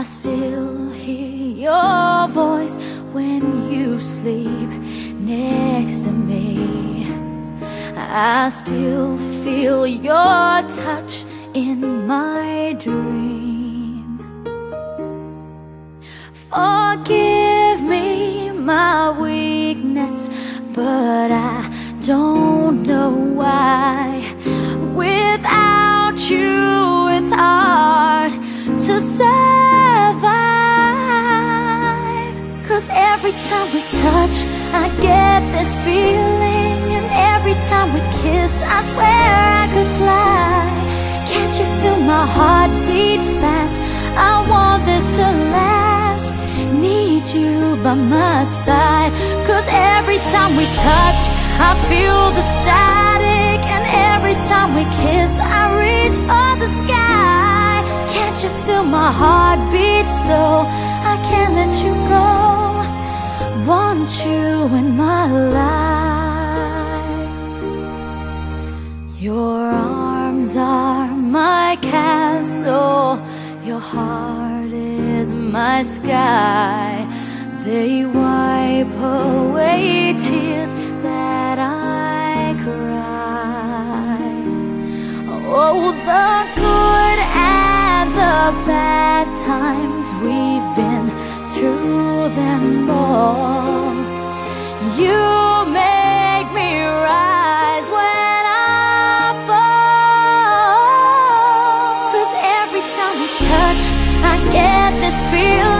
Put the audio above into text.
still hear your voice when you sleep next to me. I still feel your touch in my dream. Forgive me my weakness, but I don't know why. Without you, it's hard to survive. 'Cause every time we touch, I get this feeling, and every time we kiss, I swear I could fly. Can't you feel my heart beat fast? I want this to last. Need you by my side. 'Cause every time we touch, I feel the static, and every time we kiss, I reach for the sky. Can't you feel my heart beat so I can't let you go? Want you in my life. Your arms are my castle, your heart is my sky. They wipe away tears that I cry. Oh, the good and the bad times, we've been through them all. You make me rise when I fall. 'Cause every time we touch, I get this feeling,